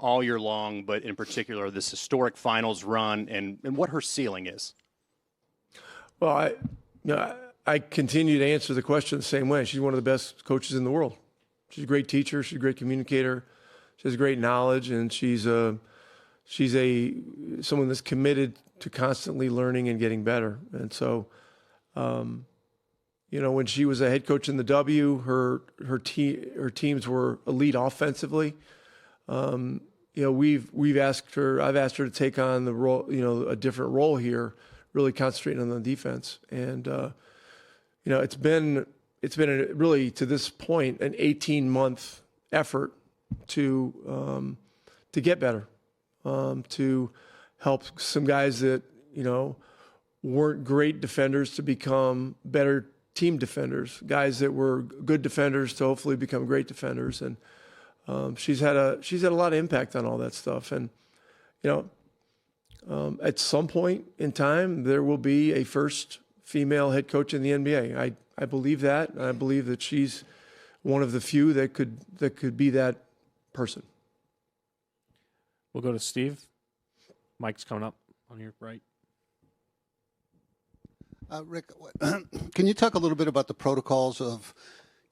all year long, but in particular this historic finals run and what her ceiling is. Well, I continue to answer the question the same way. She's one of the best coaches in the world. She's a great teacher. She's a great communicator. She has great knowledge, and she's someone that's committed to constantly learning and getting better. And so, when she was a head coach in the W, her teams were elite offensively. I've asked her to take on the role, a different role here, really concentrating on the defense. And it's been really to this point an 18-month effort to get better, to help some guys that weren't great defenders to become better team defenders, guys that were good defenders to hopefully become great defenders. And she's had a lot of impact on all that stuff. And at some point in time there will be a first female head coach in the NBA. I believe that. And I believe that she's one of the few that could be that person. We'll go to Steve. Mike's coming up on your right. Rick, can you talk a little bit about the protocols of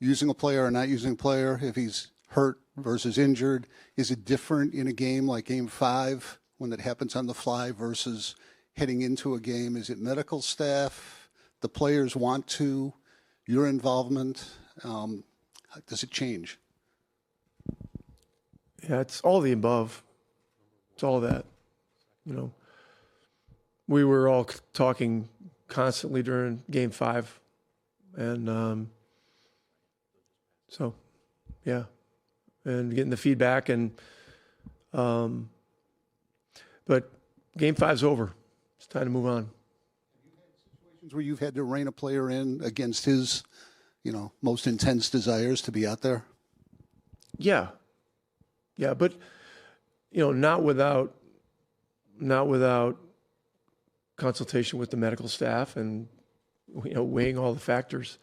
using a player or not using a player if he's hurt versus injured? Is it different in a game like Game 5 when that happens on the fly versus heading into a game? Is it medical staff, the players want to, your involvement? Does it change? Yeah, it's all the above. It's all that. We were all talking constantly during Game 5, and so yeah, and getting the feedback but Game 5's over. It's time to move on. Have you had situations where you've had to rein a player in against his, most intense desires to be out there? Yeah, but not without consultation with the medical staff and weighing all the factors.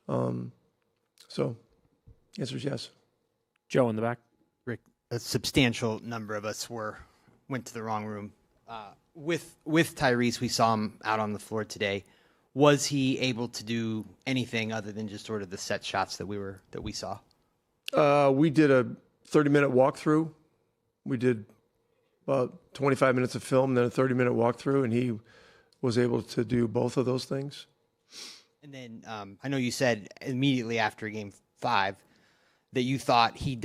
So, the answer is yes. Joe in the back. Rick, a substantial number of us went to the wrong room. With Tyrese, we saw him out on the floor today. Was he able to do anything other than just sort of the set shots that we saw? We did a 30-minute walkthrough. We did about 25 minutes of film, then a 30-minute walkthrough, and he was able to do both of those things. And then I know you said immediately after Game 5 that you thought he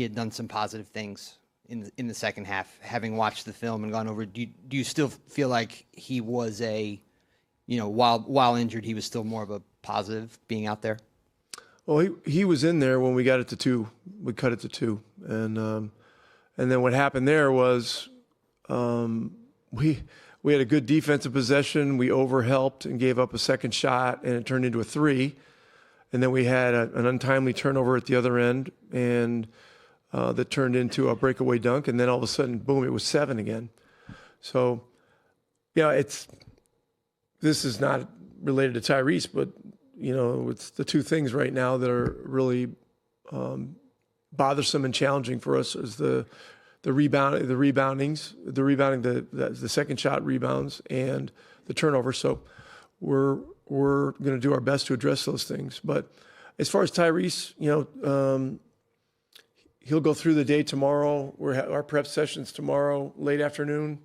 had done some positive things in the second half. Having watched the film and gone over, do you still feel like he was while injured, he was still more of a positive being out there? Well, he was in there when we got it to 2. We cut it to 2, and then what happened there was we had a good defensive possession. We overhelped and gave up a second shot, and it turned into a 3. And then we had an untimely turnover at the other end, and that turned into a breakaway dunk. And then all of a sudden, boom, it was 7 again. So, this is not related to Tyrese, but it's the two things right now that are really bothersome and challenging for us is the second shot rebounds and the turnover. So we're going to do our best to address those things. But as far as Tyrese, he'll go through the day tomorrow. Our prep sessions tomorrow, late afternoon,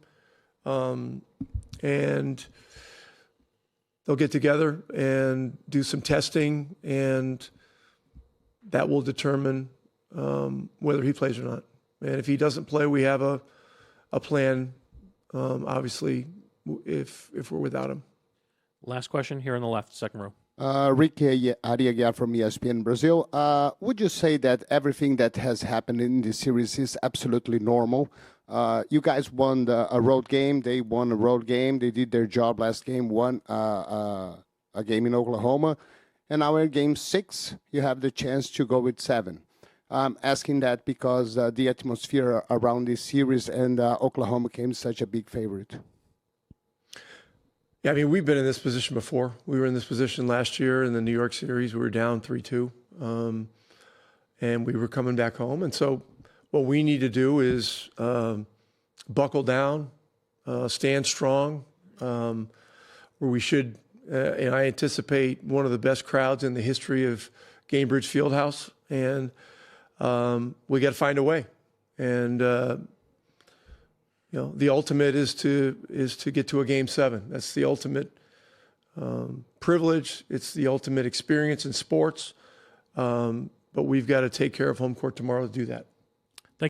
and they'll get together and do some testing, and that will determine whether he plays or not. And if he doesn't play, we have a plan, obviously, if we're without him. Last question here on the left, second row. Rick Ariaga from ESPN Brazil. Would you say that everything that has happened in this series is absolutely normal? You guys won a road game. They won a road game. They did their job last game, won a game in Oklahoma. And now in Game 6, you have the chance to go with 7. I'm asking that because the atmosphere around this series and Oklahoma came such a big favorite. Yeah, I mean, we've been in this position before. We were in this position last year in the New York series. We were down 3-2, and we were coming back home. And so what we need to do is buckle down, stand strong, where we should. And I anticipate one of the best crowds in the history of Gainbridge Fieldhouse, and we got to find a way. And the ultimate is to get to a Game 7. That's the ultimate privilege. It's the ultimate experience in sports. But we've got to take care of home court tomorrow to do that.